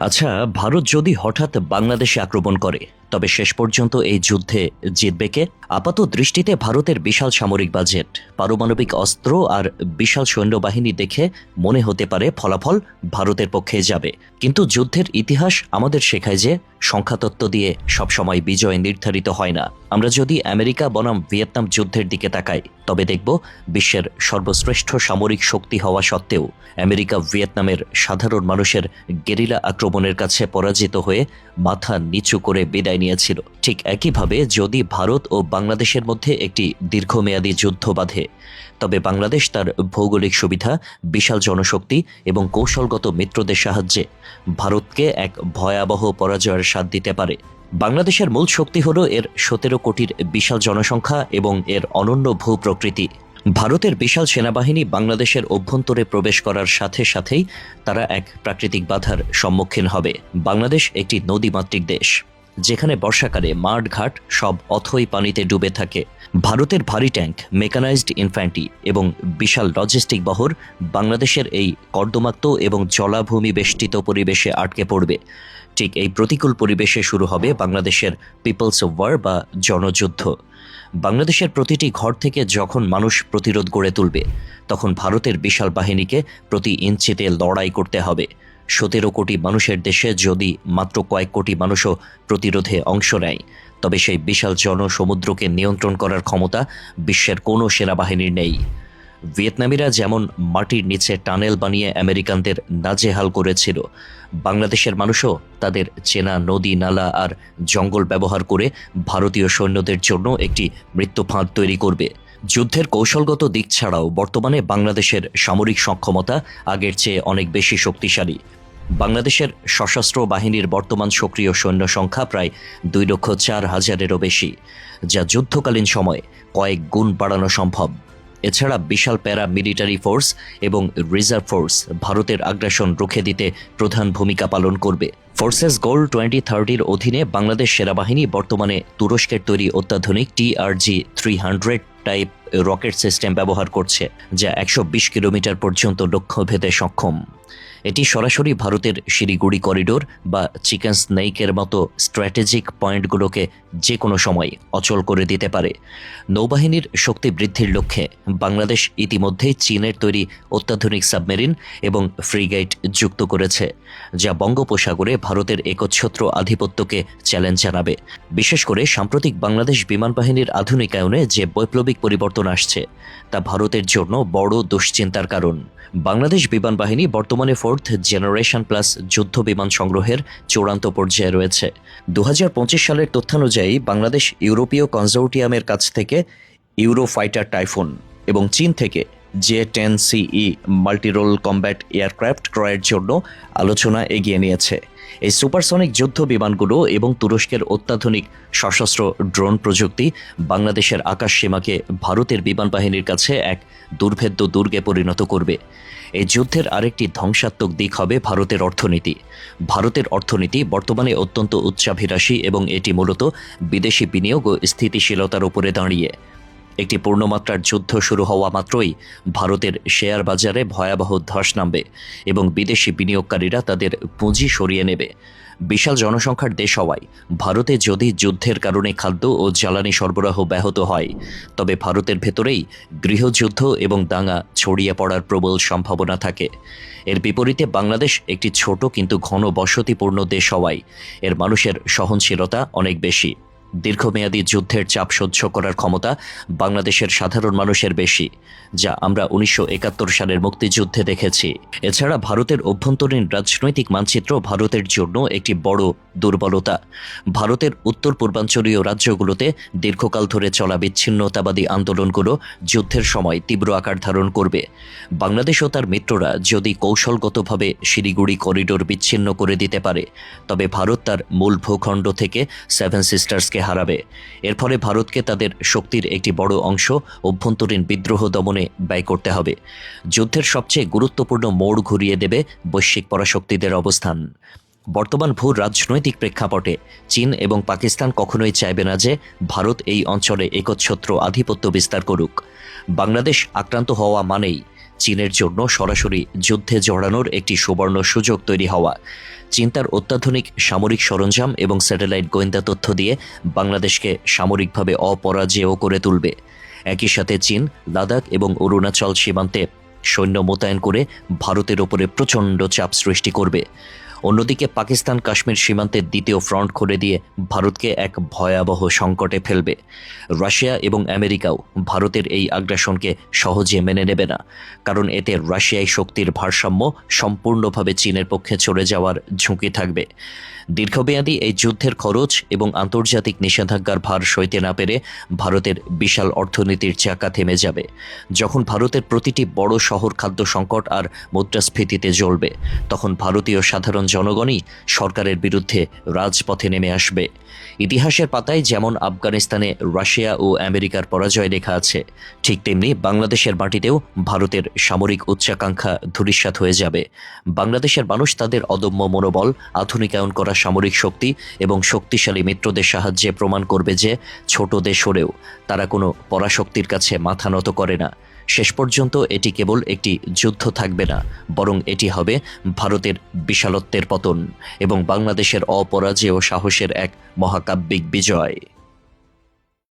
আচ্ছা, ভারত যদি হঠাৎ বাংলাদেশে আক্রমণ করে তবে শেষ পর্যন্ত এই যুদ্ধে জিতবে কে? আপাত দৃষ্টিতে ভারতের বিশাল সামরিক বাজেট, পারমাণবিক অস্ত্র আর বিশাল সৈন্যবাহিনী দেখে মনে হতে পারে ফলাফল ভারতের পক্ষে যাবে। কিন্তু যুদ্ধের ইতিহাস আমাদের শেখায় যে সংখ্যাতত্ত্ব দিয়ে সবসময় বিজয় নির্ধারিত হয় না। আমরা যদি আমেরিকা বনাম ভিয়েতনাম যুদ্ধের দিকে তাকাই তবে দেখব বিশ্বের সর্বশ্রেষ্ঠ সামরিক শক্তি হওয়া সত্ত্বেও আমেরিকা ভিয়েতনামের সাধারণ মানুষের গেরিলা আক্রমণের কাছে পরাজিত হয়ে মাথা নিচু করে বিদায় নিয়েছিল। ঠিক একইভাবে যদি ভারত ও বাংলাদেশের মধ্যে একটি দীর্ঘমেয়াদী যুদ্ধ বাধে তবে বাংলাদেশ তার ভৌগোলিক সুবিধা, বিশাল জনশক্তি এবং কৌশলগত মিত্রদের সাহায্যে ভারতকে এক ভয়াবহ পরাজয়ের স্বাদ দিতে পারে। বাংলাদেশের মূল শক্তি হল এর ১৭ কোটির বিশাল জনসংখ্যা এবং এর অনন্য ভূপ্রকৃতি। ভারতের বিশাল সেনাবাহিনী বাংলাদেশের অভ্যন্তরে প্রবেশ করার সাথে সাথেই তারা এক প্রাকৃতিক বাধার সম্মুখীন হবে। বাংলাদেশ একটি নদীমাতৃক দেশ, যেখানে বর্ষাকালে মাঠঘাট সব অথই পানিতে ডুবে থাকে। ভারতের ভারী ট্যাঙ্ক, মেকানাইজড ইনফ্যান্ট্রি এবং বিশাল লজিস্টিক বহর বাংলাদেশের এই কর্দমাক্ত এবং জলাভূমি বেষ্টিত পরিবেশে আটকে পড়বে। ঠিক এই প্রতিকূল পরিবেশে শুরু হবে বাংলাদেশের পিপলস ওয়ার বা জনযুদ্ধ। বাংলাদেশের প্রতিটি ঘর থেকে যখন মানুষ প্রতিরোধ গড়ে তুলবে তখন ভারতের বিশাল বাহিনীকে প্রতি ইঞ্চিতে লড়াই করতে হবে। ১৭ কোটি মানুষের দেশে যদি মাত্র কয়েক কোটি মানুষও প্রতিরোধে অংশ নেয় তবে সেই বিশাল জনসমুদ্রকে নিয়ন্ত্রণ করার ক্ষমতা বিশ্বের কোনো সেনাবাহিনীর নেই। ভিয়েতনামিরা যেমন মাটির নিচে টানেল বানিয়ে আমেরিকানদের নাজেহাল করেছিল, বাংলাদেশের মানুষও তাদের চেনা নদী, নালা আর জঙ্গল ব্যবহার করে ভারতীয় সৈন্যদের জন্য একটি মৃত্যুফাঁদ তৈরি করবে। যুদ্ধের কৌশলগত দিক ছাড়াও বর্তমানে বাংলাদেশের সামরিক সক্ষমতা আগের চেয়ে অনেক বেশি শক্তিশালী। বাংলাদেশের সশস্ত্র বাহিনীর বর্তমান সক্রিয় সৈন্য সংখ্যা প্রায় ২,০৪,০০০-এরও বেশি, যা যুদ্ধকালীন সময়ে কয়েক গুণ বাড়ানো সম্ভব। এছাড়া বিশাল প্যারা মিলিটারি ফোর্স এবং রিজার্ভ ফোর্স ভারতের আগ্রাসন রুখে দিতে প্রধান ভূমিকা পালন করবে। ফোর্সেস গোল 2030-র অধীনে বাংলাদেশ সেনাবাহিনী বর্তমানে তুরস্কের তৈরি অত্যাধুনিক TRG-300 টাইপ রকেট সিস্টেম ব্যবহার করছে, যা ১২০ কিলোমিটার পর্যন্ত লক্ষ্য ভেদে সক্ষম। এটি সরাসরি ভারতের শিলিগুড়ি করিডোর বা চিকেন স্নেকের মতো স্ট্র্যাটেজিক পয়েন্টগুলোকে যে কোনো সময় অচল করে দিতে পারে। নৌবাহিনীর শক্তি বৃদ্ধির লক্ষ্যে বাংলাদেশ ইতিমধ্যেই চীনের তৈরি অত্যাধুনিক সাবমেরিন এবং ফ্রিগেট যুক্ত করেছে, যা বঙ্গোপসাগরে ভারতের একচ্ছত্র আধিপত্যকে চ্যালেঞ্জ জানাবে। বিশেষ করে সাম্প্রতিক বাংলাদেশ বিমান বাহিনীর আধুনিকায়নে যে বৈপ্লবিক পরিবর্তন আসছে তা ভারতের জন্য বড় দুশ্চিন্তার কারণ। বাংলাদেশ বিমান বাহিনী বর্তমানে 4th জেনারেশন প্লাস যুদ্ধ বিমান সংগ্রহের চূড়ান্ত পর্যায়ে রয়েছে। ২০২৫ সালের তথ্যানুযায়ী বাংলাদেশ ইউরোপীয় কনসোর্টিয়ামের কাছ থেকে ইউরোফাইটার টাইফুন এবং চীন থেকে J-10CE মাল্টিরোল কম্ব্যাট এয়ারক্রাফট ক্রয়ের জন্য আলোচনা এগিয়ে নিয়েছে। এই সুপারসনিক যুদ্ধ বিমানগুলো এবং তুরস্কের অত্যাধুনিক সশস্ত্র ড্রোন প্রযুক্তি বাংলাদেশের আকাশ সীমাকে ভারতের বিমান বাহিনীর কাছে এক দুর্ভেদ্য দুর্গে পরিণত করবে। এই যুদ্ধের আরেকটি ধ্বংসাত্মক দিক হবে ভারতের অর্থনীতি। ভারতের অর্থনীতি বর্তমানে অত্যন্ত উচ্চাভিলাষী এবং এটি মূলত বিদেশি বিনিয়োগ ও স্থিতিশীলতার উপরে দাঁড়িয়ে। একটি পূর্ণমাত্রার যুদ্ধ শুরু হওয়া মাত্রই ভারতের শেয়ার বাজারে ভয়াবহ ধস নামবে এবং বিদেশি বিনিয়োগকারীরা তাদের পুঁজি সরিয়ে নেবে। বিশাল জনসংখ্যার দেশ হওয়ায় ভারতে যদি যুদ্ধের কারণে খাদ্য ও জ্বালানি সরবরাহ ব্যাহত হয় তবে ভারতের ভেতরেই গৃহযুদ্ধ এবং দাঙ্গা ছড়িয়ে পড়ার প্রবল সম্ভাবনা থাকে। এর বিপরীতে বাংলাদেশ একটি ছোট কিন্তু ঘন বসতিপূর্ণ দেশ হওয়ায় এর মানুষের সহনশীলতা অনেক বেশি। দীর্ঘমেয়াদী যুদ্ধের চাপ সহ্য করার ক্ষমতা বাংলাদেশের সাধারণ মানুষের বেশি, যা আমরা ১৯৭১ সালের মুক্তিযুদ্ধে দেখেছি। এছাড়া ভারতের অভ্যন্তরীণ রাজনৈতিক মানচিত্র ভারতের জন্য একটি বড় দুর্বলতা। ভারতের উত্তর পূর্বাঞ্চলীয় রাজ্যগুলোতে দীর্ঘকাল ধরে চলা বিচ্ছিন্নতাবাদী আন্দোলনগুলো যুদ্ধের সময় তীব্র আকার ধারণ করবে। বাংলাদেশ ও তার মিত্ররা যদি কৌশলগতভাবে শিলিগুড়ি করিডোর বিচ্ছিন্ন করে দিতে পারে তবে ভারত তার মূল ভূখণ্ড থেকে সেভেন সিস্টার্সকে হারাবে। এর ফলে ভারতকে তাদের শক্তির একটি বড় অংশ অভ্যন্তরীণ বিদ্রোহ দমনে ব্যয় করতে হবে। যুদ্ধের সবচেয়ে গুরুত্বপূর্ণ মোড় ঘুরিয়ে দেবে বৈশ্বিক পরাশক্তিদের অবস্থান। বর্তমান ভূ রাজনৈতিক প্রেক্ষাপটে চীন এবং পাকিস্তান কখনোই চাইবে না যে ভারত এই অঞ্চলে একচ্ছত্র আধিপত্য বিস্তার করুক। বাংলাদেশ আক্রান্ত হওয়া মানেই চীনের জন্য সরাসরি যুদ্ধে জড়ানোর একটি সুবর্ণ সুযোগ তৈরি হওয়া। চীন তার অত্যাধুনিক সামরিক সরঞ্জাম এবং স্যাটেলাইট গোয়েন্দা তথ্য দিয়ে বাংলাদেশকে সামরিকভাবে অপরাজেয় করে তুলবে। একই সাথে চীন লাদাখ এবং অরুণাচল সীমান্তে সৈন্য মোতায়েন করে ভারতের ওপরে প্রচণ্ড চাপ সৃষ্টি করবে। অন্যদিকে পাকিস্তান কাশ্মীর সীমান্তের দ্বিতীয় ফ্রন্ট খুলে দিয়ে ভারতকে এক ভয়াবহ সংকটে ফেলবে। রাশিয়া এবং আমেরিকাও ভারতের এই আগ্রাসনকে সহজে মেনে নেবে না, কারণ এতে রাশিয়ায় শক্তির ভারসাম্য সম্পূর্ণভাবে চীনের পক্ষে চলে যাওয়ার ঝুঁকি থাকবে। দীর্ঘমেয়াদী এই যুদ্ধের খরচ এবং আন্তর্জাতিক নিষেধাজ্ঞার ভার সইতে না পেরে ভারতের বিশাল অর্থনীতির চাকা থেমে যাবে। যখন ভারতের প্রতিটি বড় শহর খাদ্য সংকট আর মুদ্রাস্ফীতিতে জ্বলবে, তখন ভারতীয় সাধারণ জনগণই সরকারের বিরুদ্ধে রাজপথে নেমে আসবে। ইতিহাসের পাতায় যেমন আফগানিস্তানে রাশিয়া ও আমেরিকার পরাজয় লেখা আছে, ঠিক তেমনি বাংলাদেশের মাটিতেও ভারতের সামরিক উচ্চাকাঙ্ক্ষা ধূলিসাৎ হয়ে যাবে। বাংলাদেশের মানুষ তাদের অদম্য মনোবল, আধুনিকায়ন করা সামরিক শক্তি এবং শক্তিশালী মিত্রদের সাহায্যে প্রমাণ করবে যে ছোট দেশ হলেও তারা কোনো পরাশক্তির কাছে মাথা নত করে না। শেষ পর্যন্ত এটি কেবল একটি যুদ্ধ থাকবে না, বরং এটি হবে ভারতের বিশালত্বের পতন এবং বাংলাদেশের অপরাজেয় সাহসের এক মহাকাব্যিক বিজয়।